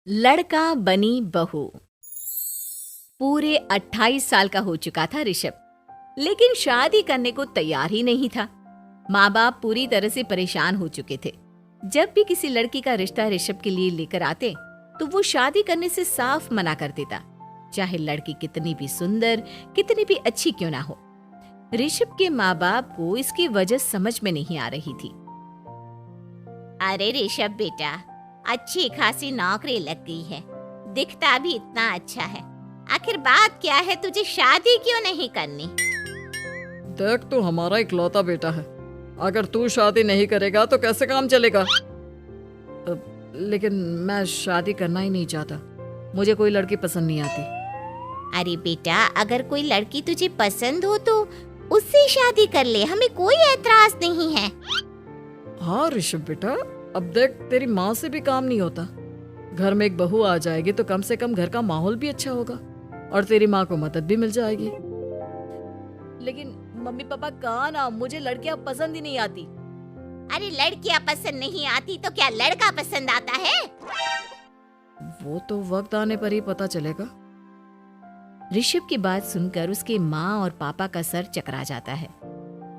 लड़का बनी बहू। पूरे 28 साल का हो चुका था ऋषभ, लेकिन शादी करने को तैयार ही नहीं था। माँ बाप पूरी तरह से परेशान हो चुके थे। जब भी किसी लड़की का रिश्ता ऋषभ के लिए लेकर आते तो वो शादी करने से साफ मना कर देता, चाहे लड़की कितनी भी सुंदर, कितनी भी अच्छी क्यों ना हो। ऋषभ के माँ बाप को इसकी वजह समझ में नहीं आ रही थी। अरे ऋषभ बेटा, अच्छी खासी नौकरी लग गई है, दिखता भी इतना अच्छा है, आखिर बात क्या है, तुझे शादी क्यों नहीं करनी? देख, तू हमारा इकलौता बेटा है, अगर तू शादी नहीं करेगा तो कैसे काम चलेगा? लेकिन मैं शादी करना ही नहीं चाहता, मुझे कोई लड़की पसंद नहीं आती। अरे बेटा, अगर कोई लड़की तुझे पसंद हो तो उससे शादी कर ले, हमें कोई ऐतराज नहीं है। हाँ ऋषभ बेटा, अब देख, तेरी माँ से भी काम नहीं होता। घर में एक बहू आ जाएगी तो कम से कम घर का माहौल भी अच्छा होगा और तेरी माँ को मदद भी मिल जाएगी। लेकिन मम्मी पापा कहाँ ना, मुझे लड़कियां पसंद ही नहीं आती। अरे लड़कियां पसंद नहीं आती तो क्या लड़का पसंद आता है? वो तो वक्त आने पर ही पता चलेगा। ऋषभ की बात सुनकर उसके माँ और पापा का सर चकरा जाता है।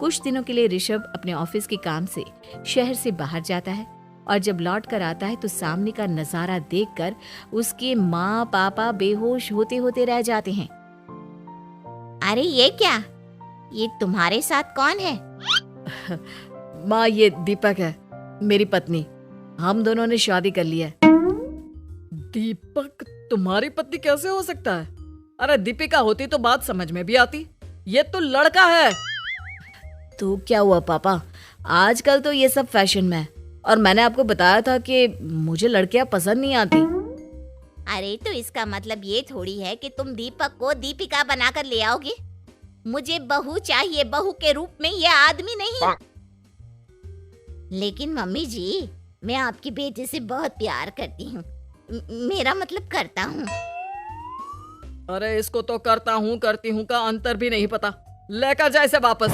कुछ दिनों के लिए ऋषभ अपने ऑफिस के काम से शहर से बाहर जाता है और जब लौट कर आता है तो सामने का नजारा देखकर उसके माँ पापा बेहोश होते होते रह जाते हैं। अरे ये क्या, ये तुम्हारे साथ कौन है? माँ, ये दीपक है, मेरी पत्नी। हम दोनों ने शादी कर ली है। दीपक तुम्हारी पत्नी कैसे हो सकता है? अरे दीपिका होती तो बात समझ में भी आती, ये तो लड़का है। तो क्या हुआ पापा, आजकल तो ये सब फैशन में है और मैंने आपको बताया था कि मुझे लड़कियां पसंद नहीं आती। अरे तो इसका मतलब ये थोड़ी है कि तुम दीपक को दीपिका बनाकर ले आओगे। मुझे बहू चाहिए, बहू के रूप में, ये आदमी नहीं। लेकिन मम्मी जी, मैं आपकी बेटे से बहुत प्यार करती हूँ, मेरा मतलब करता हूँ। अरे इसको तो करता हूँ करती हूँ का अंतर भी नहीं पता, लेकर जा इसे वापस।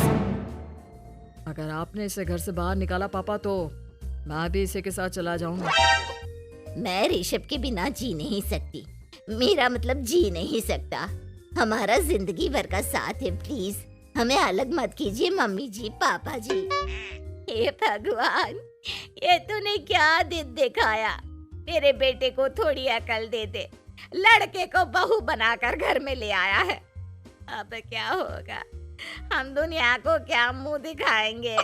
अगर आपने इसे घर से बाहर निकाला पापा तो मैं भी इसे के साथ चला जाऊंगा। मैं ऋषभ के बिना जी नहीं सकती, मेरा मतलब जी नहीं सकता। हमारा जिंदगी भर का साथ है, प्लीज हमें अलग मत कीजिए मम्मी जी, पापा जी। हे भगवान, ये तूने क्या दिन दिखाया? मेरे बेटे को थोड़ी अकल दे दे, लड़के को बहू बनाकर घर में ले आया है। अब क्या होगा, हम दुनिया को क्या मुंह दिखाएंगे?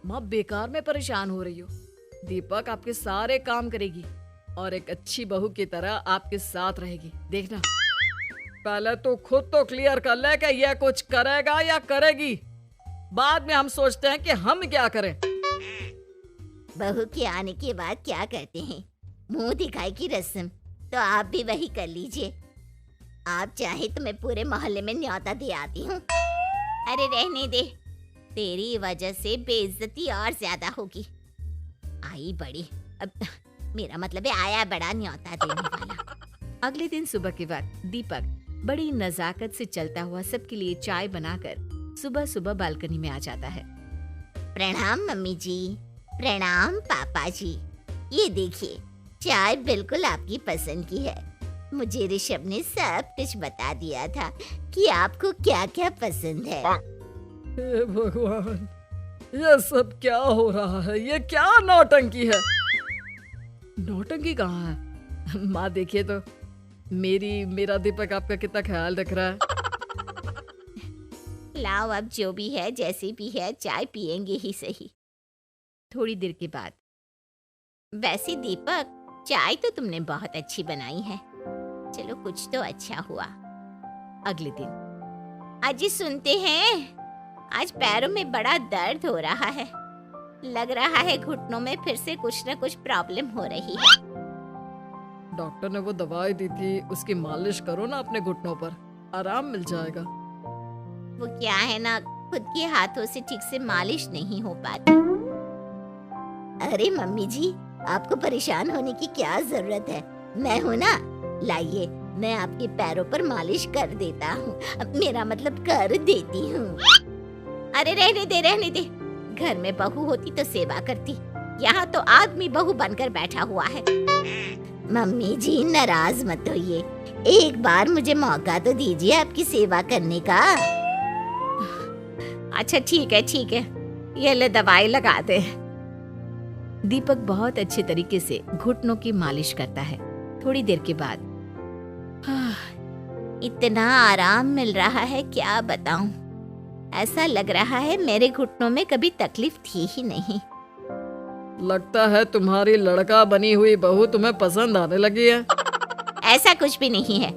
माँ, बेकार में परेशान हो रही हो। दीपक आपके सारे काम करेगी और एक अच्छी बहू की तरह आपके साथ रहेगी, देखना। पहले तो खुद तो क्लियर कर ले कि यह कुछ करेगा या करेगी, बाद में हम सोचते हैं कि हम क्या करें। बहू के आने के बाद क्या कहते हैं, मुंह दिखाई की रस्म, तो आप भी वही कर लीजिए। आप चाहे तो मैं पूरे मोहल्ले में न्योता दे आती हूँ। अरे रहने दे, तेरी वजह से बेइज्जती और ज्यादा होगी। आई बड़ी, अब मेरा मतलब है आया बड़ा न्योता देने वाला। अगले दिन सुबह के वक्त दीपक बड़ी नजाकत से चलता हुआ सबके लिए चाय बनाकर सुबह सुबह बालकनी में आ जाता है। प्रणाम मम्मी जी, प्रणाम पापा जी। ये देखिए, चाय बिल्कुल आपकी पसंद की है। मुझे ऋषभ ने सब कुछ बता दिया था कि आपको क्या क्या पसंद है। हे भगवान, ये सब क्या हो रहा है? ये क्या नौटंकी है? नौटंकी कहाँ है? माँ देखिए तो, मेरा दीपक आपका कितना ख्याल रख रहा है। लाओ, अब जो भी है, जैसे भी है, चाय पियेंगे ही सही। थोड़ी देर के बाद, वैसे दीपक, चाय तो तुमने बहुत अच्छी बनाई है, चलो कुछ तो अच्छा हुआ। अगले दिन, अजी सुनते हैं, आज पैरों में बड़ा दर्द हो रहा है, लग रहा है घुटनों में फिर से कुछ न कुछ प्रॉब्लम हो रही है। डॉक्टर ने वो दवाई दी थी, उसकी मालिश करो ना अपने घुटनों पर, आराम मिल जाएगा। वो क्या है ना, खुद के हाथों से ठीक से मालिश नहीं हो पाती। अरे मम्मी जी, आपको परेशान होने की क्या जरूरत है, मैं हूँ ना, लाइए मैं आपके पैरों पर मालिश कर देता हूँ, मेरा मतलब कर देती हूँ। अरे रहने दे, रहने दे, घर में बहू होती तो सेवा करती, यहाँ तो आदमी बहू बनकर बैठा हुआ है। मम्मी जी नाराज मत होइए, एक बार मुझे मौका तो दीजिए आपकी सेवा करने का। अच्छा ठीक है, ये ले दवाई लगा दे। दीपक बहुत अच्छे तरीके से घुटनों की मालिश करता है। थोड़ी देर के बाद इतना आराम मिल रहा है क्या बताऊं, ऐसा लग रहा है मेरे घुटनों में कभी तकलीफ थी ही नहीं। लगता है तुम्हारी लड़का बनी हुई बहू तुम्हें पसंद आने लगी है। ऐसा कुछ भी नहीं है,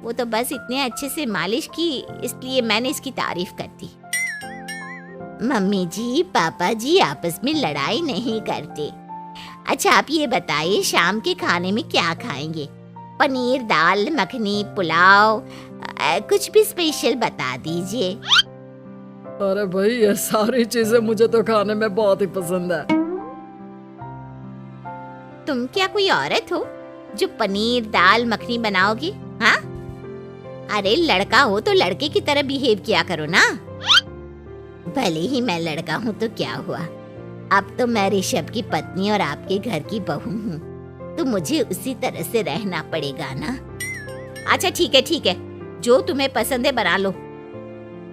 वो तो बस इतने अच्छे से मालिश की इसलिए मैंने इसकी तारीफ कर दी। मम्मी जी पापा जी आपस में लड़ाई नहीं करते। अच्छा आप ये बताइए शाम के खाने में क्या खाएंगे? पनीर दाल मखनी पुलाव कुछ भी स्पेशल बता दीजिए। अरे भाई ये सारी चीजें मुझे तो खाने में बहुत ही पसंद है। तुम क्या कोई औरत हो जो पनीर दाल मखनी बनाओगी? हाँ, अरे लड़का हो तो लड़के की तरह बिहेव किया करो ना। भले ही मैं लड़का हूँ तो क्या हुआ, अब तो मैं ऋषभ की पत्नी और आपके घर की बहू हूँ, तो मुझे उसी तरह से रहना पड़ेगा ना। अच्छा ठीक है, जो तुम्हें पसंद है बना लो।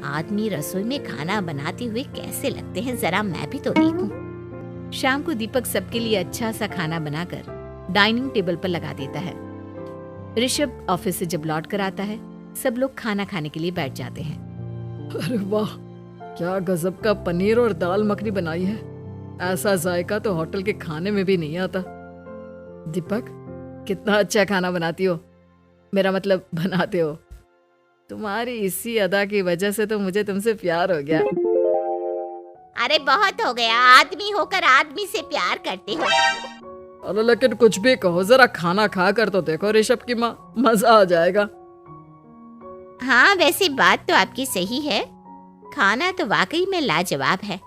आदमी रसोई में खाना बनाते हुए कैसे लगते हैं जरा मैं भी तो देखूं। शाम को दीपक सबके लिए अच्छा सा खाना बनाकर डाइनिंग टेबल पर लगा देता है। ऋषभ ऑफिस से जब लौट कर आता है, सब लोग खाना खाने के लिए बैठ जाते हैं। अरे वाह, क्या गजब का पनीर और दाल मखनी बनाई है। ऐसा जायका तो होटल के खाने में भी नहीं आता। दीपक कितना अच्छा खाना बनाती हो, मेरा मतलब बनाते हो। तुम्हारी इसी अदा की वजह से तो मुझे तुमसे प्यार हो गया। अरे बहुत हो गया, आदमी होकर आदमी से प्यार करते हो। अरे लेकिन कुछ भी कहो, जरा खाना खा कर तो देखो ऋषभ की माँ, मजा आ जाएगा। हाँ वैसे बात तो आपकी सही है, खाना तो वाकई में लाजवाब है।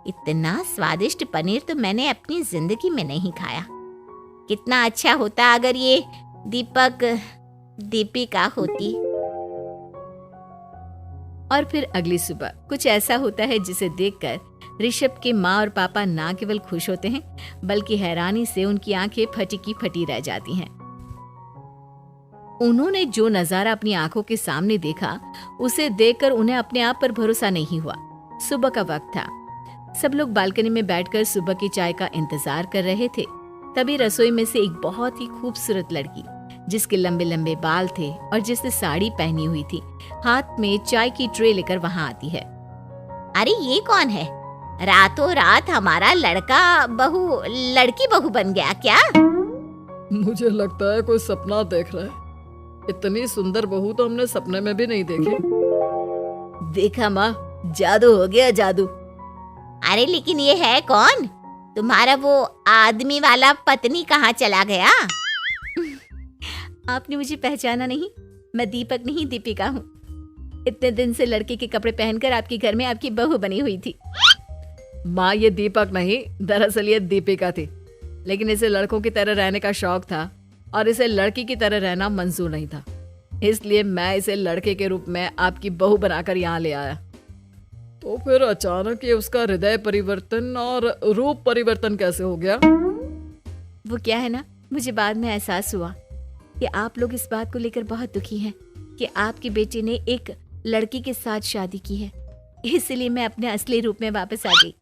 इतना स्वादिष्ट पनीर तो मैंने अपनी जिंदगी में नहीं खाया। कितना अच्छा होता अगर ये दीपिका होती। और फिर अगली सुबह कुछ ऐसा होता है जिसे देखकर ऋषभ के माँ और पापा ना केवल खुश होते हैं बल्कि हैरानी से उनकी आंखें फटी की फटी रह जाती हैं। उन्होंने जो नजारा अपनी आंखों के सामने देखा उसे देखकर उन्हें अपने आप पर भरोसा नहीं हुआ। सुबह का वक्त था, सब लोग बालकनी में बैठकर सुबह की चाय का इंतजार कर रहे थे। तभी रसोई में से एक बहुत ही खूबसूरत लड़की जिसके लंबे लंबे बाल थे और जिसने साड़ी पहनी हुई थी, हाथ में चाय की ट्रे लेकर वहां आती है। अरे ये कौन है? रातों रात हमारा लड़की बहू बन गया क्या? मुझे लगता है कोई सपना देख रहा है। इतनी सुंदर बहू तो हमने सपने में भी नहीं देखी। देखा माँ, जादू हो गया जादू। अरे लेकिन ये है कौन? तुम्हारा वो आदमी वाला पत्नी कहाँ चला गया? आपने मुझे पहचाना नहीं? मैं दीपक नहीं दीपिका हूँ। इतने दिन से लड़के के कपड़े पहनकर आपके घर में आपकी बहू बनी हुई थी। माँ ये दीपक नहीं, दरअसल ये दीपिका थी, लेकिन इसे लड़कों की तरह रहने का शौक था और इसे लड़की की तरह रहना मंजूर नहीं था, इसलिए मैं इसे लड़के के रूप में आपकी बहू बनाकर यहाँ ले आया। तो फिर अचानक ये उसका हृदय परिवर्तन और रूप परिवर्तन कैसे हो गया? वो क्या है ना, मुझे बाद में एहसास हुआ कि आप लोग इस बात को लेकर बहुत दुखी हैं कि आपकी बेटी ने एक लड़की के साथ शादी की है, इसलिए मैं अपने असली रूप में वापस आ गई।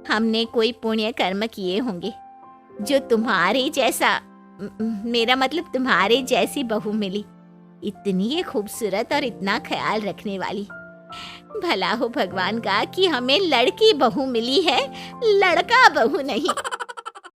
हमने कोई पुण्य कर्म किए होंगे जो तुम्हारे जैसा, मेरा मतलब तुम्हारे जैसी बहू मिली, इतनी खूबसूरत और इतना ख्याल रखने वाली। भला हो भगवान का कि हमें लड़की बहू मिली है, लड़का बहू नहीं।